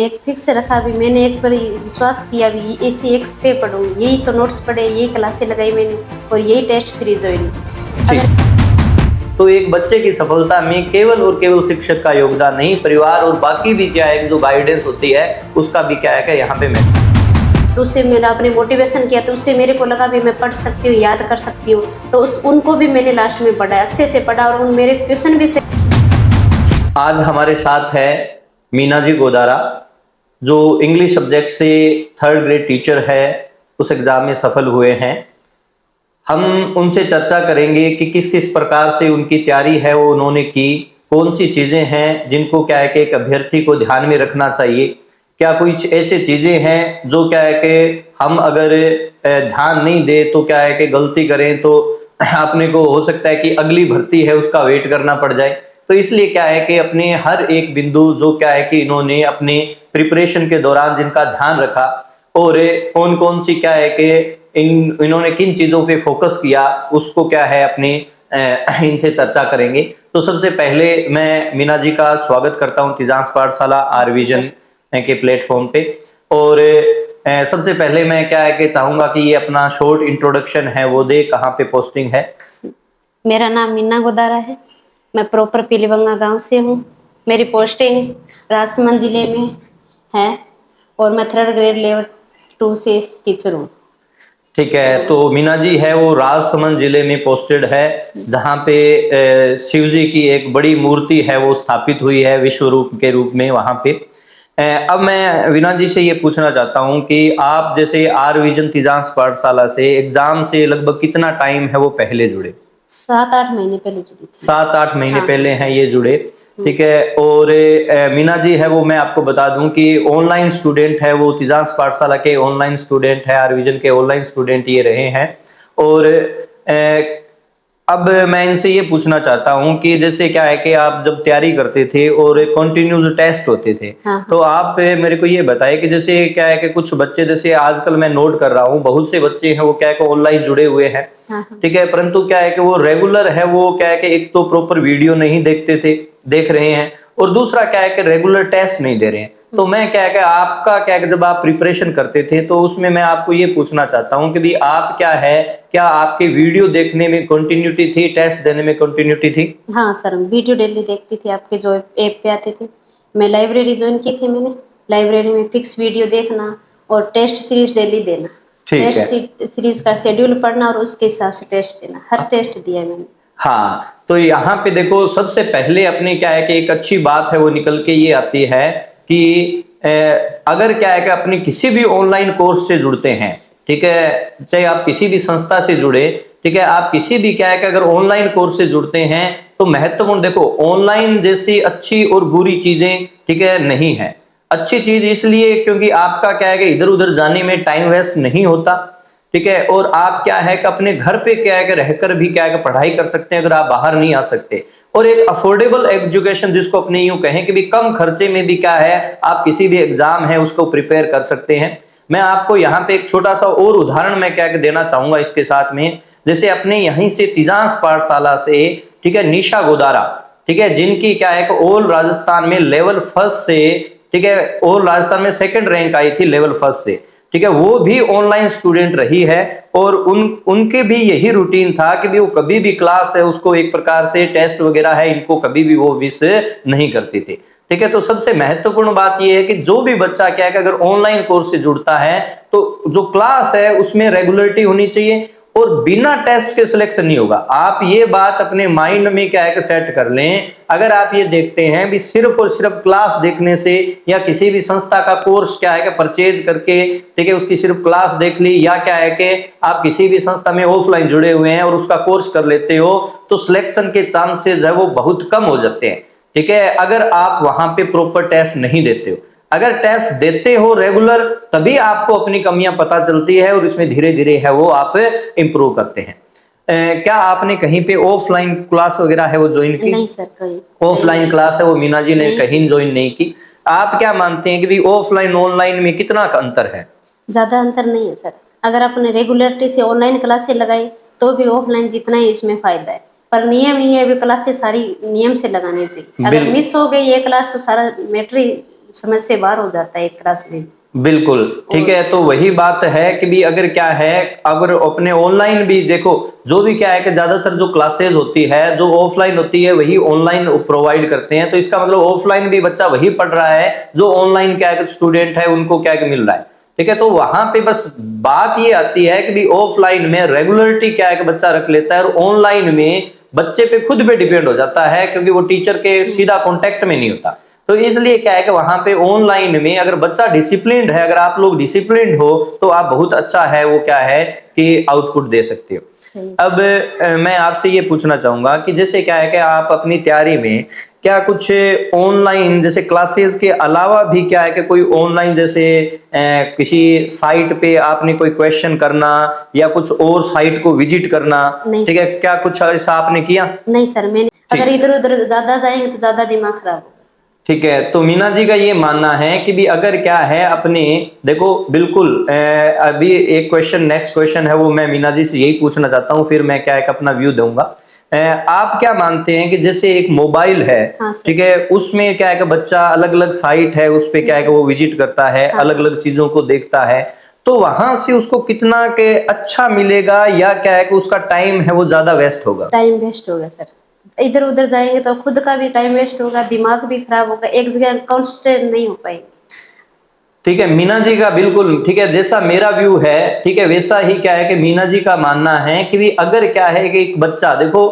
एक फिक्स रखा भी मैंने, एक बार विश्वास किया भी इसी एक पे पढ़ूँ, यही तो नोट्स पढ़े, यही क्लासें लगाई मैंने और यही टेस्ट सीरीज हुई। ठीक। तो एक बच्चे की सफलता में केवल और केवल शिक्षक का योगदान नहीं, परिवार और बाकी भी क्या है जो गाइडेंस होती है उसका भी क्या है कि यहाँ पे मैं तो उससे मेरा अपने मोटिवेशन किया, तो उससे मेरे को लगा भी मैं पढ़ सकती हूँ, याद कर सकती हूँ, तो उनको भी मैंने लास्ट में पढ़ा, अच्छे से पढ़ा और उन मेरे ट्यूशन भी से। आज हमारे साथ है मीना जी गोदारा, जो इंग्लिश सब्जेक्ट से 3rd ग्रेड टीचर है, उस एग्जाम में सफल हुए हैं। हम उनसे चर्चा करेंगे कि किस किस प्रकार से उनकी तैयारी है वो उन्होंने की, कौन सी चीजें हैं जिनको क्या है कि एक अभ्यर्थी को ध्यान में रखना चाहिए, क्या कुछ ऐसे चीजें हैं जो क्या है कि हम अगर ध्यान नहीं दे तो क्या है कि गलती करें तो अपने को हो सकता है कि अगली भर्ती है उसका वेट करना पड़ जाए। तो इसलिए क्या है कि अपने हर एक बिंदु जो क्या है कि इन्होंने अपने प्रिपरेशन के दौरान जिनका ध्यान रखा और कौन कौन सी क्या है कि इन्होंने किन चीजों पे फोकस किया उसको क्या है अपने इनसे चर्चा करेंगे। तो सबसे पहले मैं मीना जी का स्वागत करता हूं तिजांस पाठशाला आर-विजन के प्लेटफॉर्म पे। और सबसे पहले मैं क्या है कि चाहूंगा कि ये अपना शॉर्ट इंट्रोडक्शन है वो दे, कहाँ पे पोस्टिंग है। मेरा नाम मीना गोदारा है, मैं प्रॉपर पीलीबंगा गांव से हूँ। मेरी पोस्टिंग राजसमंद जिले में है और मैं 3rd ग्रेड लेवल 2 से टीचर हूँ। ठीक है, तो मीना जी है वो राजसमंद जिले में पोस्टेड है, जहाँ पे शिव जी की एक बड़ी मूर्ति है वो स्थापित हुई है विश्व रूप के रूप में वहां पे। अब मैं मीना जी से ये पूछना चाहता हूँ कि आप जैसे आर-विजन तिजांस पाठशाला से एग्जाम से लगभग कितना टाइम है वो पहले जुड़े? 7-8 महीने पहले जुड़ी थी। 7-8 महीने हाँ, पहले हैं ये जुड़े। ठीक है, और मीना जी है वो मैं आपको बता दूं कि ऑनलाइन स्टूडेंट है, वो तिजांस पाठशाला के ऑनलाइन स्टूडेंट है, आर-विजन के ऑनलाइन स्टूडेंट ये रहे हैं। और अब मैं इनसे ये पूछना चाहता हूँ कि जैसे क्या है कि आप जब तैयारी करते थे और कंटिन्यूस टेस्ट होते थे, हाँ, तो आप मेरे को ये बताइए कि जैसे क्या है कि कुछ बच्चे, जैसे आजकल मैं नोट कर रहा हूँ बहुत से बच्चे हैं वो क्या है कि ऑनलाइन जुड़े हुए हैं। हाँ, हाँ। ठीक है, परंतु क्या है कि वो रेगुलर है, वो क्या है कि एक तो प्रॉपर वीडियो नहीं देख रहे हैं, और दूसरा क्या है कि रेगुलर टेस्ट नहीं दे रहे हैं। तो मैं क्या है कि आपका क्या है कि जब आप प्रिपरेशन करते थे तो उसमें मैं आपको ये पूछना चाहता हूँ कि भी आप क्या है, क्या आपके वीडियो देखने में कंटिन्यूटी थी, टेस्ट देने में कंटिन्यूटी थी? हाँ सर, वीडियो डेली देखती थी, आपके जो ऐप पे आते थे। मैं लाइब्रेरी ज्वाइन की थी मैंने, लाइब्रेरी में फिक्स वीडियो देखना और टेस्ट सीरीज डेली देना। ठीक है। टेस्ट सीरीज का शेड्यूल पढ़ना और उसके हिसाब से टेस्ट देना, हर टेस्ट दिया मैंने। हाँ, तो यहाँ पे देखो सबसे पहले अपने क्या है कि एक अच्छी बात है वो निकल के ये आती है कि अगर क्या है कि अपने किसी भी ऑनलाइन कोर्स से जुड़ते हैं, ठीक है, चाहे आप किसी भी संस्था से जुड़े, ठीक है, आप किसी भी क्या है कि अगर ऑनलाइन कोर्स से जुड़ते हैं तो महत्वपूर्ण देखो ऑनलाइन जैसी अच्छी और बुरी चीजें, ठीक है, नहीं है। अच्छी चीज इसलिए क्योंकि आपका क्या है कि इधर उधर जाने में टाइम वेस्ट नहीं होता, ठीक है, और आप क्या है कि अपने घर पे क्या है कि रहकर भी क्या है कि पढ़ाई कर सकते हैं अगर आप बाहर नहीं आ सकते। और एक अफोर्डेबल एजुकेशन जिसको अपने यूं कहें कि भी कम खर्चे में भी क्या है आप किसी भी एग्जाम है उसको प्रिपेयर कर सकते हैं। मैं आपको यहाँ पे एक छोटा सा और उदाहरण मैं क्या देना चाहूंगा इसके साथ में, जैसे अपने यहीं से तिजांस पाठशाला से, ठीक है, निशा गोदारा, ठीक है, जिनकी क्या है कि ऑल राजस्थान में लेवल 1 से, ठीक है, ऑल राजस्थान में 2nd रैंक आई थी लेवल 1 से, ठीक है, वो भी ऑनलाइन स्टूडेंट रही है। और उनके भी यही रूटीन था कि भी वो कभी भी क्लास है उसको एक प्रकार से टेस्ट वगैरह है इनको कभी भी वो मिस नहीं करती थी। ठीक है, तो सबसे महत्वपूर्ण बात ये है कि जो भी बच्चा क्या है कि अगर ऑनलाइन कोर्स से जुड़ता है तो जो क्लास है उसमें रेगुलरिटी होनी चाहिए और बिना टेस्ट के सिलेक्शन नहीं होगा। आप ये बात अपने माइंड में क्या है कि सेट कर लें। अगर आप ये देखते हैं भी सिर्फ और सिर्फ क्लास देखने से या किसी भी संस्था का कोर्स क्या है कि परचेज करके, ठीक है, उसकी सिर्फ क्लास देख ली, या क्या है कि आप किसी भी संस्था में ऑफलाइन जुड़े हुए हैं और उसका कोर्स कर लेते हो तो सिलेक्शन के चांसेस है वो बहुत कम हो जाते हैं। ठीक है, अगर आप वहां पे प्रॉपर टेस्ट नहीं देते हो, अगर टेस्ट देते हो रेगुलर तभी आपको अपनी कमियां पता चलती है और इसमें धीरे धीरे है वो आप इंप्रूव करते हैं। क्या आपने कहीं पे ऑफलाइन क्लास वगैरह है वो ज्वाइन की? नहीं सर, कोई ऑफलाइन क्लास है वो मीना जी ने कहीं ज्वाइन नहीं की। आप क्या मानते हैं कि भी ऑफलाइन ऑनलाइन में कितना अंतर है? ज्यादा अंतर नहीं है सर। अगर आपने रेगुलरिटी से ऑनलाइन क्लासेस लगाई तो भी ऑफलाइन जितना ही इसमें फायदा है, पर नियम ही है, भी क्लासेस सारी नियम से लगानी चाहिए। अगर मिस हो गई ये क्लास तो सारा मैटर ही समझ से बाहर हो जाता है एक क्लास में। बिल्कुल ठीक है। तो वही बात है कि भी अगर क्या है, अगर अपने ऑनलाइन भी देखो, जो भी क्या है कि ज्यादातर जो क्लासेस होती है जो ऑफलाइन होती है वही ऑनलाइन प्रोवाइड करते हैं। तो इसका मतलब ऑफलाइन भी बच्चा वही पढ़ रहा है जो ऑनलाइन क्या है स्टूडेंट है उनको क्या है मिल रहा है। ठीक है, तो वहां पे बस बात ये आती है कि भी ऑफलाइन में रेगुलरिटी क्या है कि बच्चा रख लेता है और ऑनलाइन में बच्चे पे खुद पे डिपेंड हो जाता है क्योंकि वो टीचर के सीधा कांटेक्ट में नहीं होता। तो इसलिए क्या है कि वहां पे ऑनलाइन में अगर बच्चा डिसिप्लिन्ड है, अगर आप लोग डिसिप्लिन्ड हो तो आप बहुत अच्छा है वो क्या है कि आउटपुट दे सकते हो। अब मैं आपसे ये पूछना चाहूंगा कि जैसे क्या है कि आप अपनी तैयारी में क्या कुछ ऑनलाइन जैसे क्लासेस के अलावा भी क्या है कि कोई ऑनलाइन जैसे किसी साइट पे आपने कोई क्वेश्चन करना या कुछ और साइट को विजिट करना, ठीक है, क्या कुछ ऐसा आपने किया? नहीं सर, मैंने अगर इधर उधर ज्यादा जाएंगे तो ज्यादा दिमाग खराब होगा। ठीक है, तो मीना जी का ये मानना है कि भी अगर क्या है अपने देखो बिल्कुल अभी एक क्वेश्चन नेक्स्ट क्वेश्चन है वो मैं मीना जी से यही पूछना चाहता हूँ, फिर मैं क्या है अपना व्यू दूंगा। आप क्या मानते हैं कि जैसे एक मोबाइल है, हाँ ठीक है, उसमें क्या है कि बच्चा अलग अलग साइट है उस पे क्या है कि वो विजिट करता है, हाँ, अलग अलग चीजों को देखता है, तो वहां से उसको कितना के अच्छा मिलेगा या क्या है कि उसका टाइम है वो ज्यादा वेस्ट होगा? टाइम वेस्ट होगा सर, इधर उधर जाएंगे तो खुद का भी टाइम वेस्ट होगा, दिमाग भी खराब होगा, एक जगह कॉन्सेंट्रेट नहीं हो पाएंगे। ठीक है, मीना जी का बिल्कुल ठीक है, जैसा मेरा व्यू है ठीक है वैसा ही क्या है कि मीना जी का मानना है कि भी अगर क्या है कि एक बच्चा देखो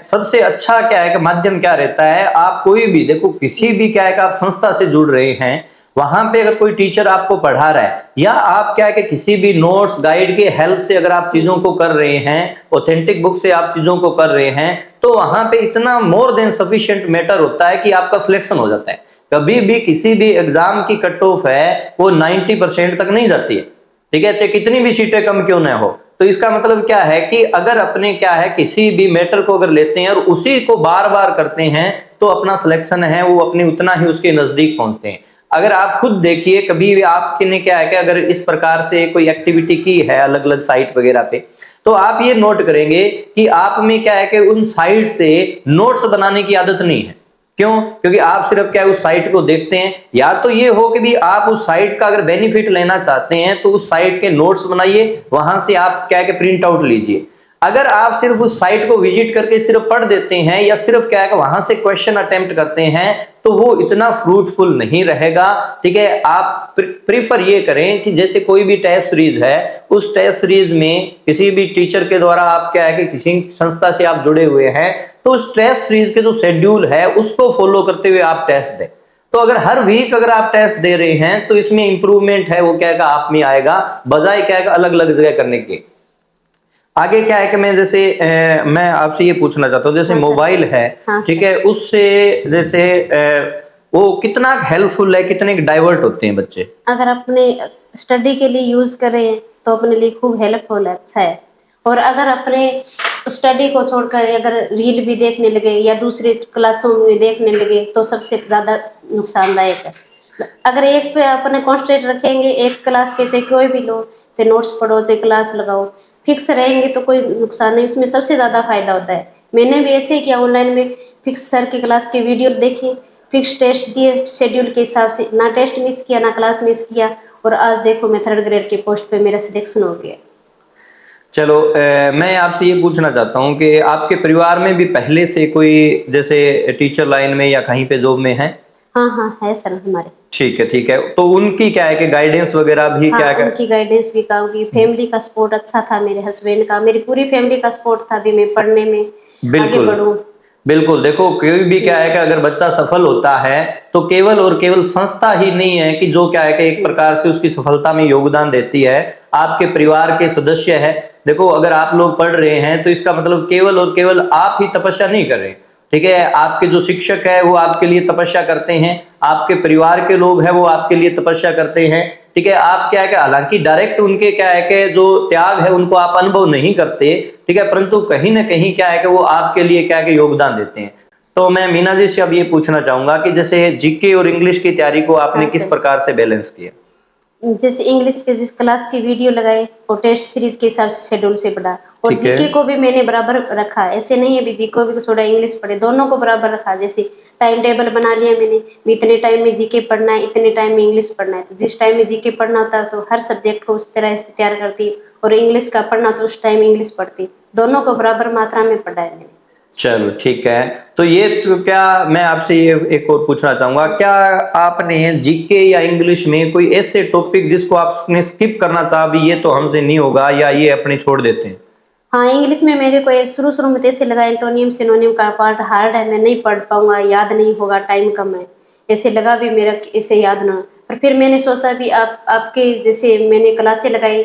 सबसे अच्छा क्या है कि माध्यम क्या रहता है, आप कोई भी देखो किसी भी क्या है कि आप संस्था से जुड़ रहे हैं, वहां पे अगर कोई टीचर आपको पढ़ा रहा है या आप क्या है कि किसी भी नोट्स गाइड के हेल्प से अगर आप चीजों को कर रहे हैं, ऑथेंटिक बुक से आप चीजों को कर रहे हैं, तो वहां पे इतना मोर देन सफिशिएंट मैटर होता है कि आपका सिलेक्शन हो जाता है। कभी भी किसी भी एग्जाम की कट ऑफ है वो 90% तक नहीं जाती है, ठीक है, चाहे कितनी भी सीटें कम क्यों ना हो। तो इसका मतलब क्या है कि अगर अपने क्या है किसी भी मैटर को अगर लेते हैं और उसी को बार बार करते हैं तो अपना सिलेक्शन है वो अपनी उतना ही उसके नजदीक पहुंचते हैं। अगर आप खुद देखिए कभी भी आपने क्या है कि अगर इस प्रकार से कोई एक्टिविटी की है अलग अलग साइट वगैरह पे, तो आप ये नोट करेंगे कि आप में क्या है कि उन साइट से नोट्स बनाने की आदत नहीं है। क्यों? क्योंकि आप सिर्फ क्या उस साइट को देखते हैं, या तो ये हो कि भी आप उस साइट का अगर बेनिफिट लेना चाहते हैं तो उस साइट के नोट्स बनाइए, वहां से आप क्या है कि प्रिंट आउट लीजिए। अगर आप सिर्फ उस साइट को विजिट करके सिर्फ पढ़ देते हैं या सिर्फ क्या है कि वहां से क्वेश्चन अटेम्प्ट करते हैं तो वो इतना फ्रूटफुल नहीं रहेगा। ठीक है, आप प्रीफर ये करें कि जैसे कोई भी टेस्ट सीरीज है उस टेस्ट सीरीज में किसी भी टीचर के द्वारा आप क्या है कि किसी संस्था से आप जुड़े हुए हैं तो उस टेस्ट सीरीज के जो शेड्यूल है उसको फॉलो करते हुए आप टेस्ट दें। तो अगर हर वीक अगर आप टेस्ट दे रहे हैं तो इसमें इंप्रूवमेंट है वो क्या है आप में आएगा, बजाय क्या है अलग अलग जगह करने के। आगे क्या है कि मैं जैसे मैं आपसे ये पूछना चाहता हूँ जैसे हाँ मोबाइल है, हाँ ठीक है, उससे जैसे वो कितना हेल्पफुल है, कितने डाइवर्ट होते हैं बच्चे? अगर अपने स्टडी के लिए यूज करें तो अपने लिए खूब हेल्पफुल है, अच्छा है। और अगर अपने स्टडी को छोड़कर अगर रील भी देखने लगे या दूसरी क्लासों में देखने लगे तो सबसे ज़्यादा नुकसानदायक है। अगर एक पे अपने कॉन्सेंट्रेट रखेंगे, एक क्लास पे चाहे कोई भी लो, चाहे नोट्स पढ़ो चाहे क्लास लगाओ, फिक्स रहेंगे तो कोई नुकसान नहीं, उसमें सबसे ज़्यादा फायदा होता है। मैंने भी ऐसे ही किया, ऑनलाइन में फिक्स सर की क्लास के वीडियो देखे, फिक्स टेस्ट दिए शेड्यूल के हिसाब से, ना टेस्ट मिस किया ना क्लास मिस किया, और आज देखो मैं 3rd ग्रेड के पोस्ट पे मेरा सिलेक्शन हो गया। चलो मैं आपसे ये पूछना चाहता हूँ कि आपके परिवार में भी पहले से कोई जैसे टीचर लाइन में या कहीं पे जॉब में है? हाँ हाँ है सर हमारे। ठीक है ठीक है, तो उनकी क्या है कि गाइडेंस वगैरह भी हाँ, क्या है? उनकी गाइडेंस भी काम की, फैमिली का सपोर्ट अच्छा था, मेरे हस्बैंड का, मेरी पूरी फैमिली का सपोर्ट था भी मैं पढ़ने में आगे बढ़ूं। बिल्कुल देखो कोई भी क्या है कि अगर बच्चा सफल होता है तो केवल और केवल संस्था ही नहीं है कि जो क्या है कि एक प्रकार से उसकी सफलता में योगदान देती है, आपके परिवार के सदस्य है। देखो अगर आप लोग पढ़ रहे हैं तो इसका मतलब केवल और केवल आप ही तपस्या नहीं कर रहे, ठीक है, आपके जो शिक्षक है वो आपके लिए तपस्या करते हैं, आपके परिवार के लोग हैं वो आपके लिए तपस्या करते हैं। ठीक है, आप क्या है कि हालांकि डायरेक्ट उनके क्या है कि जो त्याग है उनको आप अनुभव नहीं करते, ठीक है, परंतु कहीं ना कहीं क्या है कि वो आपके लिए क्या है कि योगदान देते हैं। तो मैं मीना जी से अब ये पूछना चाहूंगा कि जैसे जीके और इंग्लिश की तैयारी को आपने हाँ किस सर, प्रकार से बैलेंस किया? जैसे इंग्लिश के जिस क्लास की वीडियो लगाए और टेस्ट सीरीज के हिसाब से शेड्यूल से पढ़ा, और ठीक है। जीके को भी मैंने बराबर रखा, ऐसे नहीं है भी जीके को भी छोड़ा इंग्लिश पढ़े, दोनों को बराबर रखा। जैसे टाइम टेबल बना लिया मैंने, भी इतने टाइम में जीके पढ़ना है, इतने टाइम में इंग्लिश पढ़ना है। तो जिस टाइम में जीके पढ़ना होता है तो हर सब्जेक्ट को उस तरह से तैयार करती, और इंग्लिश का पढ़ना तो उस टाइम इंग्लिश पढ़ती। दोनों को बराबर मात्रा में पढ़ा है मैंने। चलो ठीक है। तो ये तो क्या मैं आपसे ये एक और पूछना चाहूंगा, क्या आपने जीके या इंग्लिश में कोई ऐसे टॉपिक जिसको आपने स्किप करना चाहा, भी ये तो हमसे नहीं होगा, या ये अपने छोड़ देते हैं? हाँ, इंग्लिश में मेरे को शुरू में तो ऐसे लगा एंटोनियम सिनोनिम का पार्ट हार्ड है, मैं नहीं पढ़ पाऊंगा, याद नहीं होगा, टाइम कम है, ऐसे लगा भी मेरा कि इसे याद ना। पर फिर मैंने सोचा भी आपके जैसे मैंने क्लासें लगाई।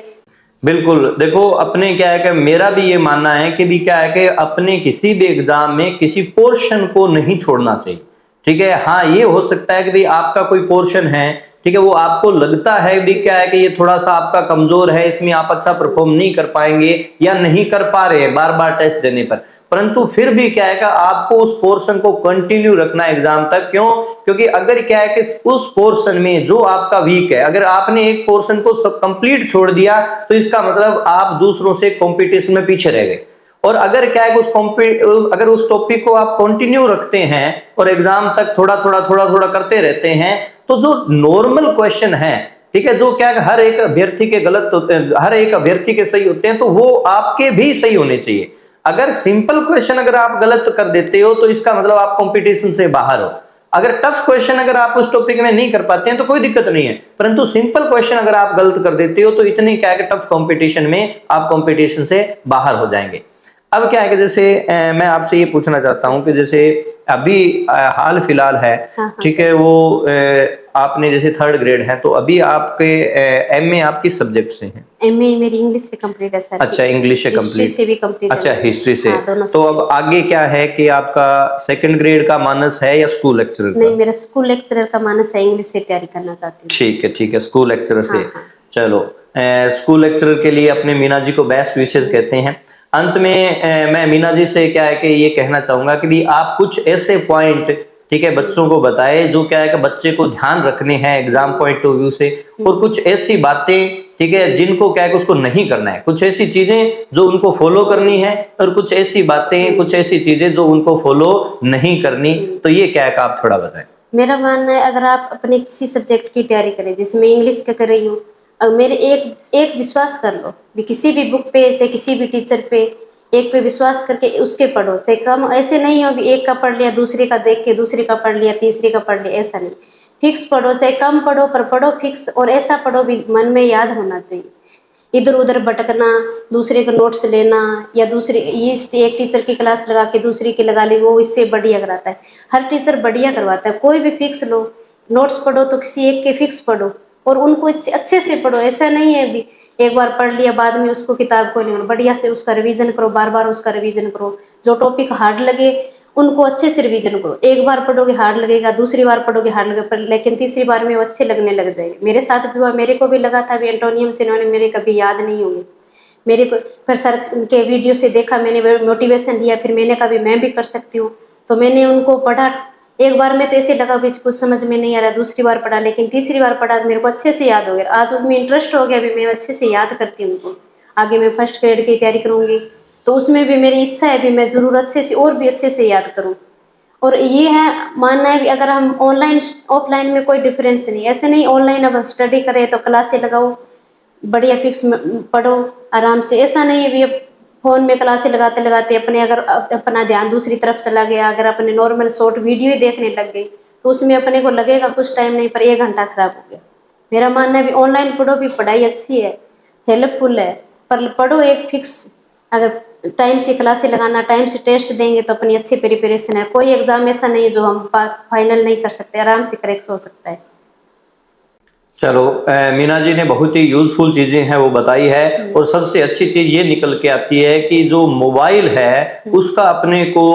बिल्कुल, देखो अपने क्या है कि मेरा भी ये मानना है कि भी क्या है कि अपने किसी भी एग्जाम में किसी पोर्शन को नहीं छोड़ना चाहिए। ठीक है, हाँ ये हो सकता है कि भाई आपका कोई पोर्शन है, ठीक है, वो आपको लगता है भी क्या है कि ये थोड़ा सा आपका कमजोर है, इसमें आप अच्छा परफॉर्म नहीं कर पाएंगे या नहीं कर पा रहे हैं बार बार टेस्ट देने पर, परंतु फिर भी क्या है कि आपको उस पोर्शन को कंटिन्यू रखना है एग्जाम तक। क्यों? क्योंकि अगर क्या है कि उस पोर्शन में जो आपका वीक है, अगर आपने एक पोर्शन को सब कंप्लीट छोड़ दिया तो इसका मतलब आप दूसरों से कंपटीशन में पीछे रह गए। और अगर क्या है अगर उस टॉपिक को आप कंटिन्यू रखते हैं और एग्जाम तक थोड़ा थोड़ा करते रहते हैं, तो जो नॉर्मल क्वेश्चन है, ठीक है, जो क्या है हर एक अभ्यर्थी के गलत होते हैं, हर एक अभ्यर्थी के सही होते हैं, तो वो आपके भी सही होने चाहिए। अगर सिंपल क्वेश्चन अगर आप गलत कर देते हो तो इसका मतलब आप कंपटीशन से बाहर हो। अगर टफ क्वेश्चन अगर आप उस टॉपिक में नहीं कर पाते हैं तो कोई दिक्कत नहीं है, परंतु सिंपल क्वेश्चन अगर आप गलत कर देते हो तो इतनी क्या है कि टफ कंपटीशन में आप कंपटीशन से बाहर हो जाएंगे। अब क्या है कि जैसे मैं आपसे ये पूछना चाहता हूं कि जैसे अभी हाल फिलहाल है, हाँ, ठीक है, वो आपने जैसे 3rd ग्रेड है, तो अभी आपके एमए आप किस सब्जेक्ट से हैं? एमए मेरी इंग्लिश से कंप्लीट है सर। अच्छा, इंग्लिश से हिस्ट्री कंप्लीट। से भी कंप्लीट है अच्छा, मेरी। हिस्ट्री से। हाँ, दोनों तो अब सब्जेक्ट। आगे क्या है कि आपका 2nd ग्रेड का मानस है या स्कूल लेक्चरर नहीं, का? मेरा स्कूल लेक्चरर का मानस है, इंग्लिश से तैयारी करना चाहती हूँ। ठीक है, ठीक है, स्कूल लेक्चरर से। हाँ, हाँ। चलो, स्कूल लेक्चरर के लिए अपने मीना जी को बेस्ट विशेष कहते हैं। अंत में मैं मीना जी से क्या है कि ये कहना चाहूंगा कि भी आप कुछ ऐसे पॉइंट, ठीक है, बच्चों को बताए जो क्या है कि बच्चे को ध्यान रखने हैं एग्जाम पॉइंट ऑफ व्यू से, और कुछ ऐसी बातें, ठीक है, जिनको क्या है कि उसको नहीं करना है, कुछ ऐसी चीजें जो उनको फॉलो करनी है, और कुछ ऐसी बातें, कुछ ऐसी चीजें जो उनको फॉलो नहीं करनी। तो ये क्या है कि आप थोड़ा बताएं। मेरा मानना है, अगर आप अपने किसी सब्जेक्ट की तैयारी करें, जैसे मैं इंग्लिश का कर रही हूँ, अब मेरे एक विश्वास कर लो भी, किसी भी बुक पे चाहे किसी भी टीचर पे, एक पे विश्वास करके उसके पढ़ो, चाहे कम, ऐसे नहीं हो भी एक का पढ़ लिया, दूसरे का देख के दूसरे का पढ़ लिया, तीसरे का पढ़ लिया, ऐसा नहीं। फिक्स पढ़ो, चाहे कम पढ़ो पर पढ़ो फिक्स, और ऐसा पढ़ो भी मन में याद होना चाहिए। इधर उधर भटकना, दूसरे का नोट्स लेना, या दूसरे ये एक टीचर की क्लास लगा के दूसरी की लगा ली, वो इससे बढ़िया कराता है। हर टीचर बढ़िया करवाता है, कोई भी फिक्स लो, नोट्स पढ़ो तो किसी एक के फिक्स पढ़ो, और उनको अच्छे से पढ़ो। ऐसा नहीं है भी एक बार पढ़ लिया बाद में उसको किताब को नहीं, बढ़िया से उसका रिवीजन करो, बार बार उसका रिवीजन करो। जो टॉपिक हार्ड लगे उनको अच्छे से रिवीजन करो। एक बार पढ़ोगे हार्ड लगेगा, दूसरी बार पढ़ोगे हार्ड लगेगा, पर लेकिन तीसरी बार में वो अच्छे लगने लग जाएंगे। मेरे साथ भी हुआ, मेरे को भी लगा था भी एंटोनियम सिनोनिम मेरे कभी याद नहीं होंगे मेरे को, फिर सर के वीडियो से देखा मैंने, मोटिवेशन लिया, फिर मैंने कहा भी मैं भी कर सकती हूँ, तो मैंने उनको पढ़ा। एक बार में तो ऐसे लगा भी कुछ समझ में नहीं आ रहा, दूसरी बार पढ़ा, लेकिन तीसरी बार पढ़ा तो मेरे को अच्छे से याद हो गया। आज उनमें इंटरेस्ट हो गया भी, मैं अच्छे से याद करती हूँ उनको। आगे मैं 1st ग्रेड की तैयारी करूँगी तो उसमें भी मेरी इच्छा है भी मैं जरूर अच्छे से और भी अच्छे से याद करूँ। और ये है मानना है भी, अगर हम ऑनलाइन ऑफलाइन में कोई डिफरेंस नहीं, ऐसे नहीं ऑनलाइन अब स्टडी करें तो क्लासें लगाओ, बढ़िया फिक्स पढ़ो आराम से, ऐसा नहीं है भी अब फोन में क्लासें लगाते लगाते अपने अगर अपना ध्यान दूसरी तरफ चला गया, अगर अपने नॉर्मल शॉर्ट वीडियो ही देखने लग गए तो उसमें अपने को लगेगा कुछ टाइम नहीं, पर 1 घंटा खराब हो गया। मेरा मानना है भी ऑनलाइन पढ़ो भी, पढ़ाई अच्छी है, हेल्पफुल है, पर पढ़ो एक फिक्स। अगर टाइम से क्लासें लगाना, टाइम से टेस्ट देंगे तो अपनी अच्छी प्रिपरेशन है। कोई एग्जाम ऐसा नहीं है जो हम फाइनल नहीं कर सकते, आराम से करेक्ट हो सकता है। चलो, मीना जी ने बहुत ही यूजफुल चीजें हैं वो बताई है, और सबसे अच्छी चीज ये निकल के आती है कि जो मोबाइल है उसका अपने को,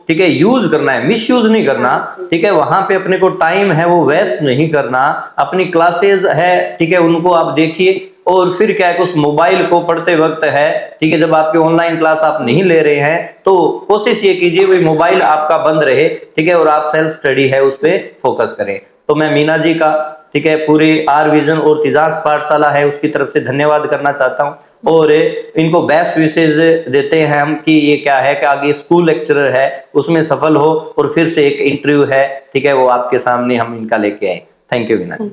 ठीक है, यूज करना है, मिस यूज नहीं करना, ठीक है, वहां पे अपने को टाइम है वो वेस्ट नहीं करना। अपनी क्लासेस है, ठीक है, उनको आप देखिए, और फिर क्या है कि उस मोबाइल को पढ़ते वक्त है, ठीक है, जब आपकी ऑनलाइन क्लास आप नहीं ले रहे हैं तो कोशिश ये कीजिए वही मोबाइल आपका बंद रहे, ठीक है, और आप सेल्फ स्टडी है उस पर फोकस करें। तो मैं मीना जी का ठीक है, पूरी आर विजन और तिजास पाठशाला है उसकी तरफ से धन्यवाद करना चाहता हूँ। और इनको बेस्ट विशेष देते हैं हम कि ये क्या है कि आगे स्कूल लेक्चरर है उसमें सफल हो और फिर से एक इंटरव्यू है, ठीक है, वो आपके सामने हम इनका लेके आए। Thank you Vinayak.